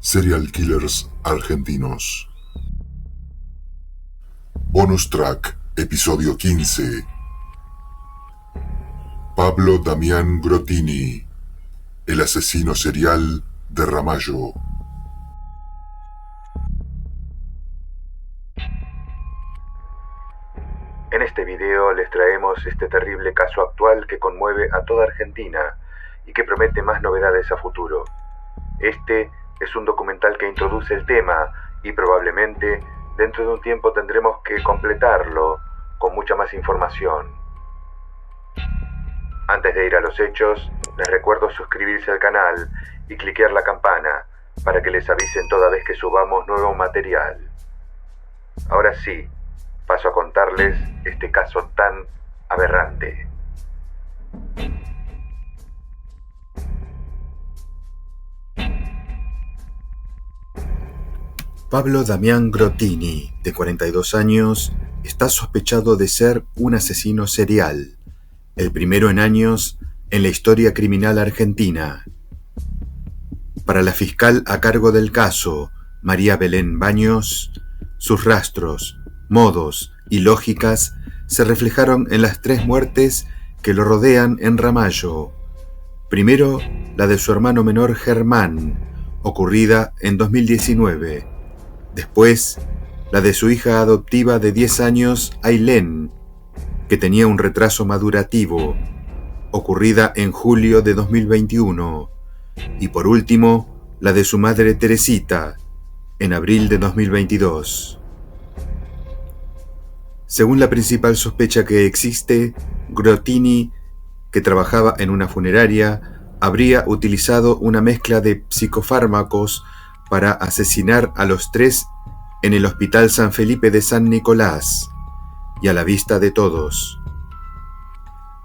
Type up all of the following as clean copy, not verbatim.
Serial Killers Argentinos. Bonus Track, episodio 15. Pablo Damián Grottini, el asesino serial de Ramallo. En este video les traemos este terrible caso actual que conmueve a toda Argentina y que promete más novedades a futuro. Este es un documental que introduce el tema y probablemente dentro de un tiempo tendremos que completarlo con mucha más información. Antes de ir a los hechos, les recuerdo suscribirse al canal y cliquear la campana para que les avisen toda vez que subamos nuevo material. Ahora sí, paso a contarles este caso tan aberrante. Pablo Damián Grottini, de 42 años, está sospechado de ser un asesino serial, el primero en años en la historia criminal argentina. Para la fiscal a cargo del caso, María Belén Baños, sus rastros, modos y lógicas se reflejaron en las 3 muertes que lo rodean en Ramallo. Primero, la de su hermano menor Germán, ocurrida en 2019. Después, la de su hija adoptiva de 10 años, Ailén, que tenía un retraso madurativo, ocurrida en julio de 2021. Y por último, la de su madre Teresita, en abril de 2022. Según la principal sospecha que existe, Grottini, que trabajaba en una funeraria, habría utilizado una mezcla de psicofármacos para asesinar a los 3 en el Hospital San Felipe de San Nicolás, y a la vista de todos.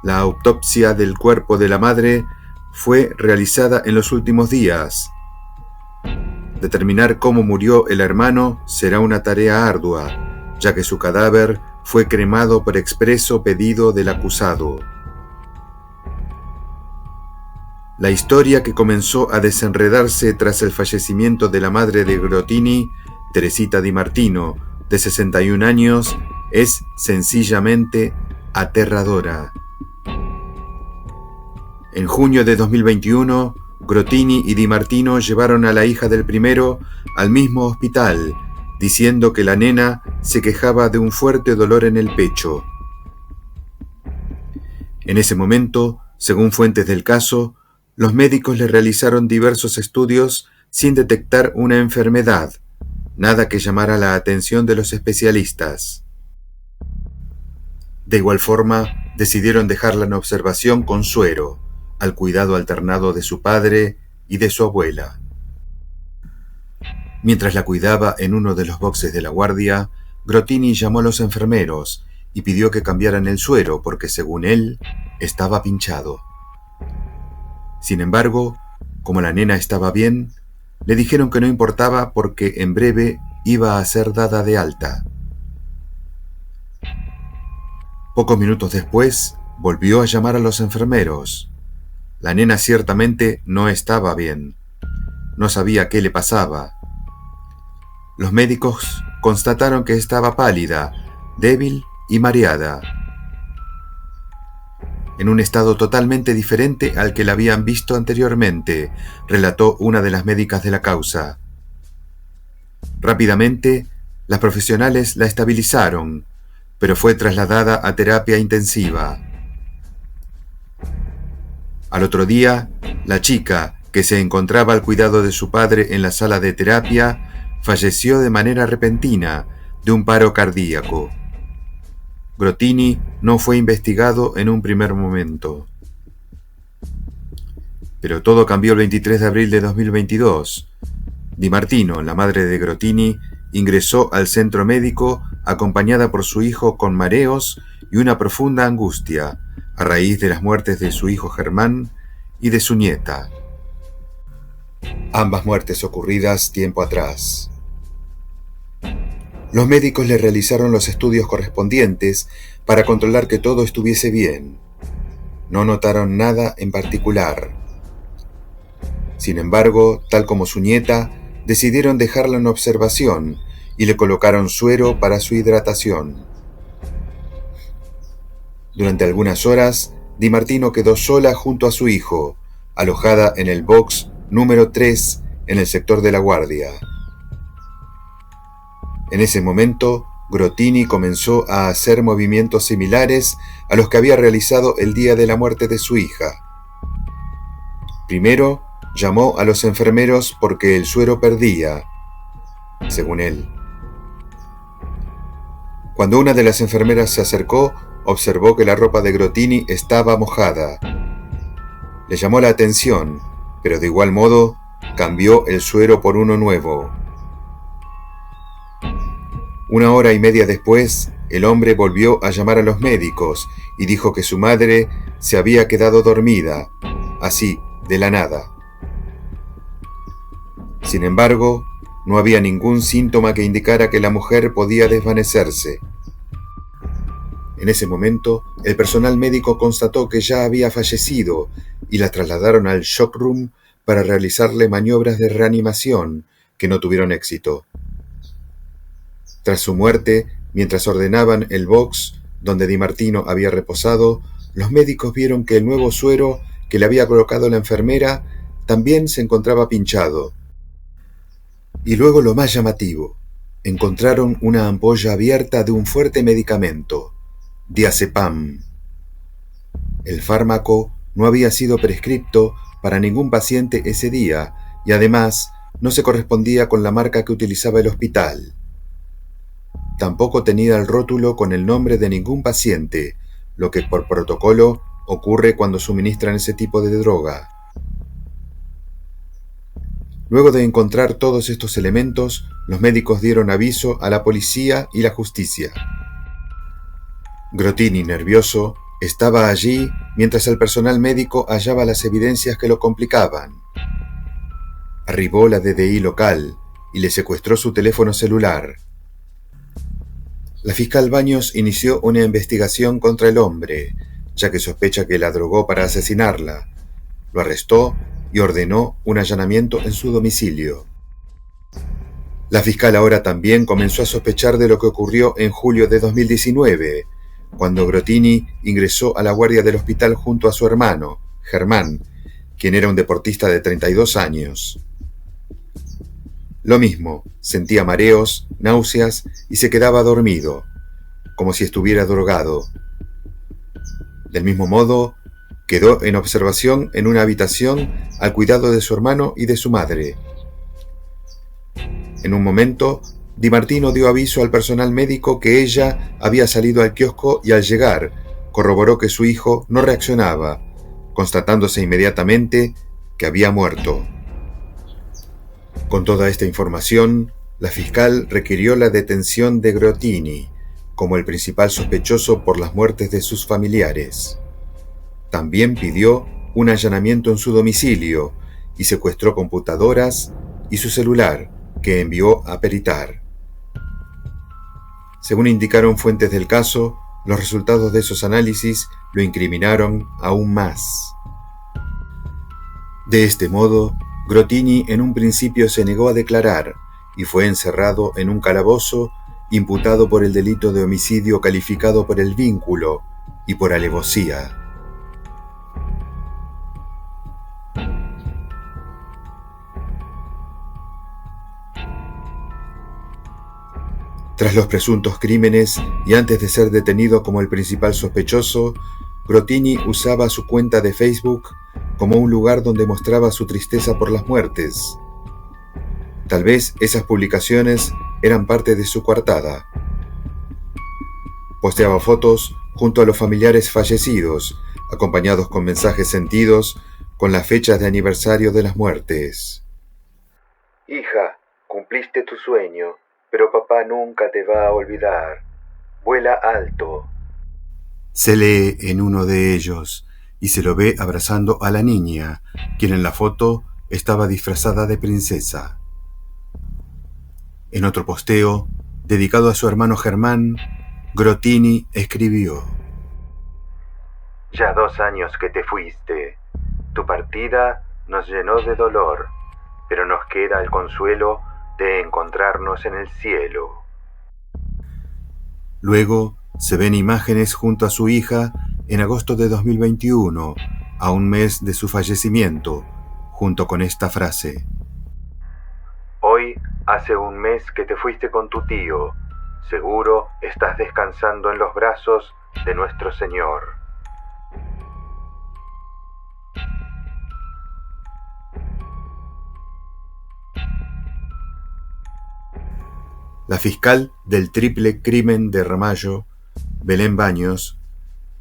La autopsia del cuerpo de la madre fue realizada en los últimos días. Determinar cómo murió el hermano será una tarea ardua, ya que su cadáver fue cremado por expreso pedido del acusado. La historia que comenzó a desenredarse tras el fallecimiento de la madre de Grottini, Teresita Di Martino, de 61 años, es sencillamente aterradora. En junio de 2021, Grottini y Di Martino llevaron a la hija del primero al mismo hospital, diciendo que la nena se quejaba de un fuerte dolor en el pecho. En ese momento, según fuentes del caso, los médicos le realizaron diversos estudios sin detectar una enfermedad, nada que llamara la atención de los especialistas. De igual forma, decidieron dejarla en observación con suero, al cuidado alternado de su padre y de su abuela. Mientras la cuidaba en uno de los boxes de la guardia, Grottini llamó a los enfermeros y pidió que cambiaran el suero porque, según él, estaba pinchado. Sin embargo, como la nena estaba bien, le dijeron que no importaba porque en breve iba a ser dada de alta. Pocos minutos después, volvió a llamar a los enfermeros. La nena ciertamente no estaba bien. No sabía qué le pasaba. Los médicos constataron que estaba pálida, débil y mareada, en un estado totalmente diferente al que la habían visto anteriormente, relató una de las médicas de la causa. Rápidamente, las profesionales la estabilizaron, pero fue trasladada a terapia intensiva. Al otro día, la chica, que se encontraba al cuidado de su padre en la sala de terapia, falleció de manera repentina de un paro cardíaco. Grottini no fue investigado en un primer momento. Pero todo cambió el 23 de abril de 2022. Di Martino, la madre de Grottini, ingresó al centro médico acompañada por su hijo con mareos y una profunda angustia a raíz de las muertes de su hijo Germán y de su nieta. Ambas muertes ocurridas tiempo atrás. Los médicos le realizaron los estudios correspondientes para controlar que todo estuviese bien. No notaron nada en particular. Sin embargo, tal como su nieta, decidieron dejarla en observación y le colocaron suero para su hidratación. Durante algunas horas, Di Martino quedó sola junto a su hijo, alojada en el box número 3 en el sector de la guardia. En ese momento, Grottini comenzó a hacer movimientos similares a los que había realizado el día de la muerte de su hija. Primero, llamó a los enfermeros porque el suero perdía, según él. Cuando una de las enfermeras se acercó, observó que la ropa de Grottini estaba mojada. Le llamó la atención, pero de igual modo cambió el suero por uno nuevo. 1 hora y media después, el hombre volvió a llamar a los médicos y dijo que su madre se había quedado dormida, así, de la nada. Sin embargo, no había ningún síntoma que indicara que la mujer podía desvanecerse. En ese momento, el personal médico constató que ya había fallecido y la trasladaron al shock room para realizarle maniobras de reanimación que no tuvieron éxito. Tras su muerte, mientras ordenaban el box donde Di Martino había reposado, los médicos vieron que el nuevo suero que le había colocado la enfermera también se encontraba pinchado. Y luego lo más llamativo, encontraron una ampolla abierta de un fuerte medicamento, diazepam. El fármaco no había sido prescripto para ningún paciente ese día y además no se correspondía con la marca que utilizaba el hospital. Tampoco tenía el rótulo con el nombre de ningún paciente, lo que por protocolo ocurre cuando suministran ese tipo de droga. Luego de encontrar todos estos elementos, los médicos dieron aviso a la policía y la justicia. Grottini, nervioso, estaba allí mientras el personal médico hallaba las evidencias que lo complicaban. Arribó la DDI local y le secuestró su teléfono celular. La fiscal Baños inició una investigación contra el hombre, ya que sospecha que la drogó para asesinarla. Lo arrestó y ordenó un allanamiento en su domicilio. La fiscal ahora también comenzó a sospechar de lo que ocurrió en julio de 2019, cuando Grottini ingresó a la guardia del hospital junto a su hermano, Germán, quien era un deportista de 32 años. Lo mismo, sentía mareos, náuseas y se quedaba dormido, como si estuviera drogado. Del mismo modo, quedó en observación en una habitación al cuidado de su hermano y de su madre. En un momento, Di Martino dio aviso al personal médico que ella había salido al kiosco y al llegar, corroboró que su hijo no reaccionaba, constatándose inmediatamente que había muerto. Con toda esta información, la fiscal requirió la detención de Grottini como el principal sospechoso por las muertes de sus familiares. También pidió un allanamiento en su domicilio y secuestró computadoras y su celular, que envió a peritar. Según indicaron fuentes del caso, los resultados de esos análisis lo incriminaron aún más. De este modo, Grottini en un principio se negó a declarar y fue encerrado en un calabozo imputado por el delito de homicidio calificado por el vínculo y por alevosía. Tras los presuntos crímenes y antes de ser detenido como el principal sospechoso, Grottini usaba su cuenta de Facebook como un lugar donde mostraba su tristeza por las muertes. Tal vez esas publicaciones eran parte de su coartada. Posteaba fotos junto a los familiares fallecidos, acompañados con mensajes sentidos con las fechas de aniversario de las muertes. Hija, cumpliste tu sueño, pero papá nunca te va a olvidar. Vuela alto. Se lee en uno de ellos y se lo ve abrazando a la niña, quien en la foto estaba disfrazada de princesa. En otro posteo, dedicado a su hermano Germán, Grottini escribió: Ya 2 años que te fuiste. Tu partida nos llenó de dolor. pero nos queda el consuelo de encontrarnos en el cielo. Luego se ven imágenes junto a su hija en agosto de 2021, a un mes de su fallecimiento, junto con esta frase: Hoy hace un mes que te fuiste con tu tío. Seguro estás descansando en los brazos de nuestro Señor. La fiscal del triple crimen de Ramallo, Belén Baños,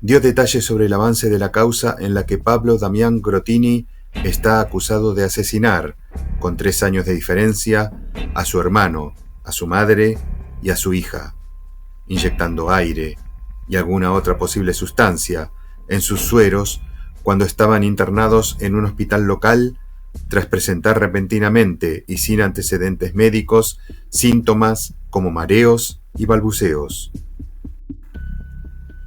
dio detalles sobre el avance de la causa en la que Pablo Damián Grotini está acusado de asesinar, con 3 años de diferencia, a su hermano, a su madre y a su hija, inyectando aire y alguna otra posible sustancia en sus sueros cuando estaban internados en un hospital local tras presentar repentinamente y sin antecedentes médicos síntomas como mareos y balbuceos.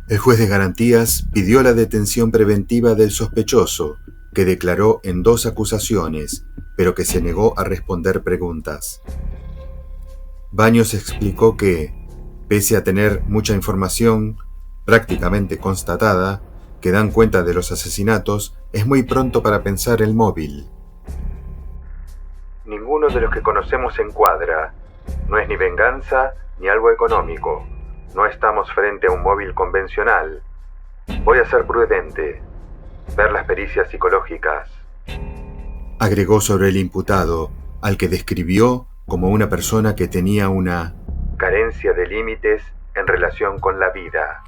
El juez de garantías pidió la detención preventiva del sospechoso, que declaró en 2 acusaciones, pero que se negó a responder preguntas. Baños explicó que, pese a tener mucha información, prácticamente constatada, que dan cuenta de los asesinatos, es muy pronto para pensar el móvil. Ninguno de los que conocemos se encuadra. No es ni venganza ni algo económico. No estamos frente a un móvil convencional. Voy a ser prudente. Ver las pericias psicológicas. Agregó sobre el imputado, al que describió como una persona que tenía una carencia de límites en relación con la vida.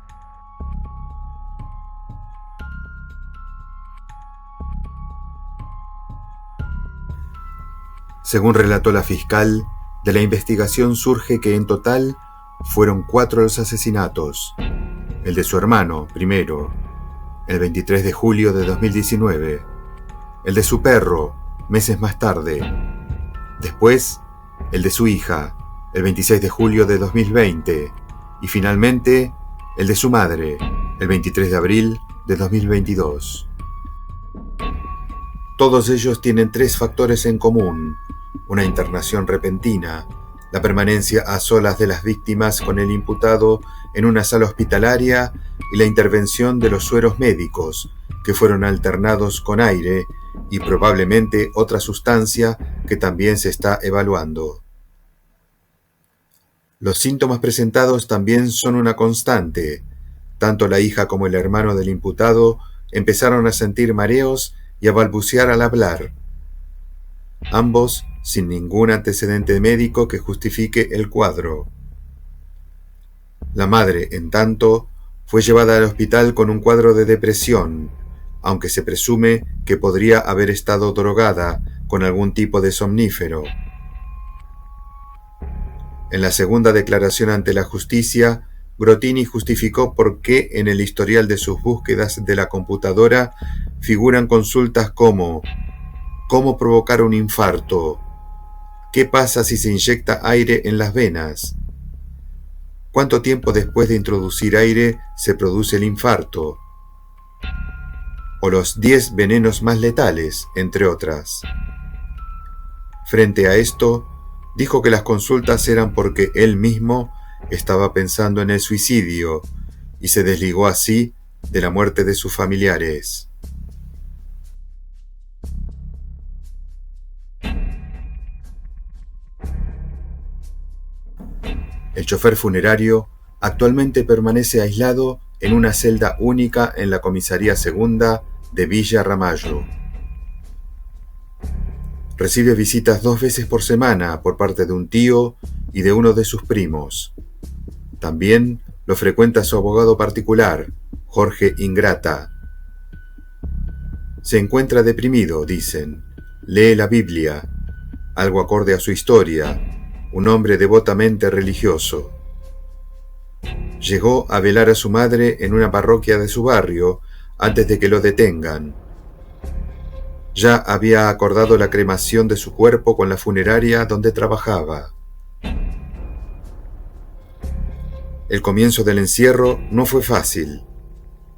Según relató la fiscal, de la investigación surge que en total fueron 4 los asesinatos. El de su hermano, primero, el 23 de julio de 2019. El de su perro, meses más tarde. Después, el de su hija, el 26 de julio de 2020. Y finalmente, el de su madre, el 23 de abril de 2022. Todos ellos tienen 3 factores en común: una internación repentina, la permanencia a solas de las víctimas con el imputado en una sala hospitalaria y la intervención de los sueros médicos, que fueron alternados con aire y probablemente otra sustancia que también se está evaluando. Los síntomas presentados también son una constante. Tanto la hija como el hermano del imputado empezaron a sentir mareos y a balbucear al hablar. Ambos sin ningún antecedente médico que justifique el cuadro. La madre, en tanto, fue llevada al hospital con un cuadro de depresión, aunque se presume que podría haber estado drogada con algún tipo de somnífero. En la segunda declaración ante la justicia, Grotini justificó por qué en el historial de sus búsquedas de la computadora figuran consultas como: ¿cómo provocar un infarto? ¿Qué pasa si se inyecta aire en las venas? ¿Cuánto tiempo después de introducir aire se produce el infarto? O los 10 venenos más letales, entre otras. Frente a esto, dijo que las consultas eran porque él mismo estaba pensando en el suicidio y se desligó así de la muerte de sus familiares. El chofer funerario actualmente permanece aislado en una celda única en la comisaría segunda de Villa Ramallo. Recibe visitas 2 veces por semana por parte de un tío y de uno de sus primos. También lo frecuenta su abogado particular, Jorge Ingrata. Se encuentra deprimido, dicen. Lee la Biblia, algo acorde a su historia, un hombre devotamente religioso. Llegó a velar a su madre en una parroquia de su barrio antes de que lo detengan. Ya había acordado la cremación de su cuerpo con la funeraria donde trabajaba. El comienzo del encierro no fue fácil.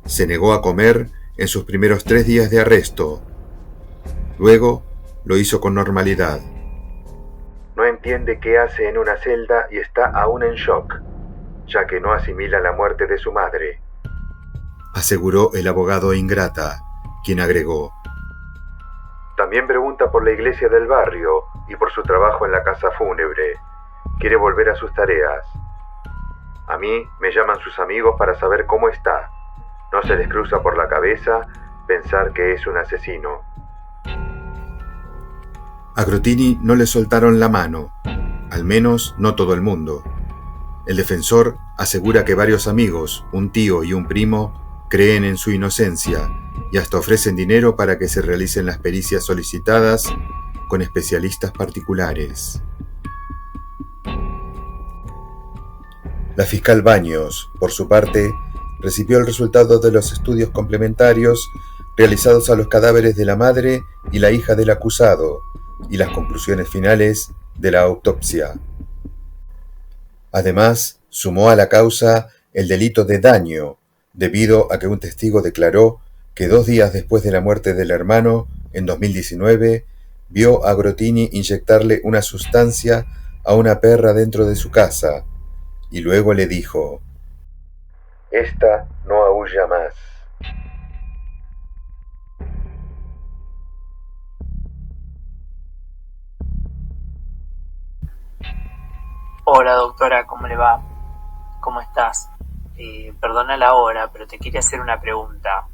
Se negó a comer en sus primeros 3 días de arresto. Luego, lo hizo con normalidad. No entiende qué hace en una celda y está aún en shock, ya que no asimila la muerte de su madre, aseguró el abogado Ingrata, quien agregó: también pregunta por la iglesia del barrio y por su trabajo en la casa fúnebre. Quiere volver a sus tareas. A mí me llaman sus amigos para saber cómo está. No se les cruza por la cabeza pensar que es un asesino. A Grotini no le soltaron la mano, al menos no todo el mundo. El defensor asegura que varios amigos, un tío y un primo, creen en su inocencia y hasta ofrecen dinero para que se realicen las pericias solicitadas con especialistas particulares. La fiscal Baños, por su parte, recibió el resultado de los estudios complementarios realizados a los cadáveres de la madre y la hija del acusado y las conclusiones finales de la autopsia. Además, sumó a la causa el delito de daño, debido a que un testigo declaró que 2 días después de la muerte del hermano, en 2019, vio a Grotini inyectarle una sustancia a una perra dentro de su casa, y luego le dijo: Esta no aúlla más. Hola doctora, ¿cómo le va? ¿Cómo estás? Perdona la hora, pero te quería hacer una pregunta,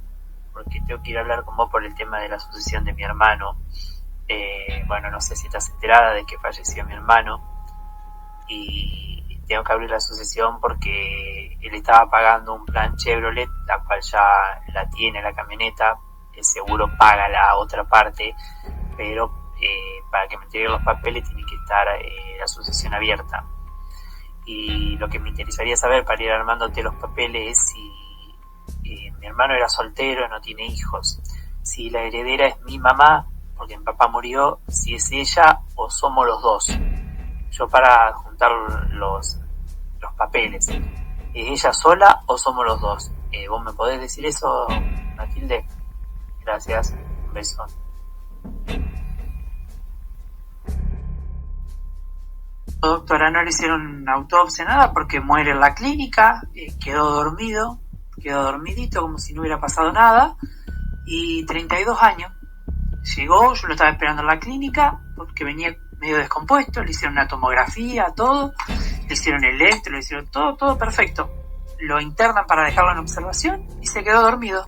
porque tengo que ir a hablar con vos por el tema de la sucesión de mi hermano. Bueno, no sé si estás enterada de que falleció mi hermano y tengo que abrir la sucesión porque él estaba pagando un plan Chevrolet, la cual ya la tiene la camioneta, el seguro paga la otra parte, pero para que me entreguen los papeles tiene que estar la sucesión abierta. Y lo que me interesaría saber para ir armándote los papeles es si mi hermano era soltero, no tiene hijos, si la heredera es mi mamá, porque mi papá murió, si es ella o somos los dos. Yo para juntar los papeles, ¿es ella sola o somos los dos? ¿Vos me podés decir eso, Matilde? Gracias, un beso. Doctora, no le hicieron autopsia, nada, porque muere en la clínica, quedó dormidito como si no hubiera pasado nada, y 32 años. Llegó, yo lo estaba esperando en la clínica, porque venía medio descompuesto, le hicieron una tomografía, todo, le hicieron electro, le hicieron todo perfecto. Lo internan para dejarlo en observación y se quedó dormido.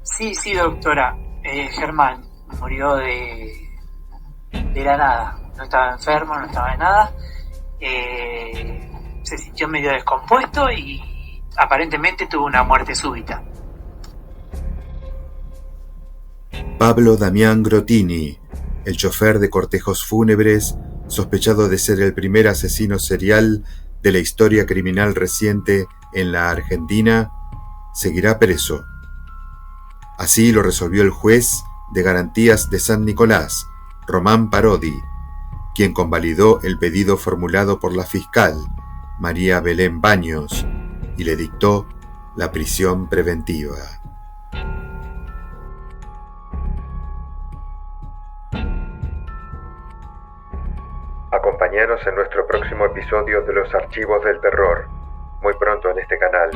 Sí, doctora, Germán murió de la nada, no estaba enfermo, no estaba de nada, se sintió medio descompuesto y aparentemente tuvo una muerte súbita. Pablo Damián Grotini, el chofer de cortejos fúnebres, sospechado de ser el primer asesino serial de la historia criminal reciente en la Argentina, seguirá preso. Así lo resolvió el juez de garantías de San Nicolás, Román Parodi, quien convalidó el pedido formulado por la fiscal, María Belén Baños, y le dictó la prisión preventiva. Acompáñanos en nuestro próximo episodio de Los Archivos del Terror, muy pronto en este canal.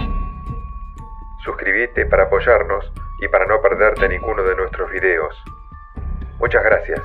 Suscríbete para apoyarnos y para no perderte ninguno de nuestros videos. Muchas gracias.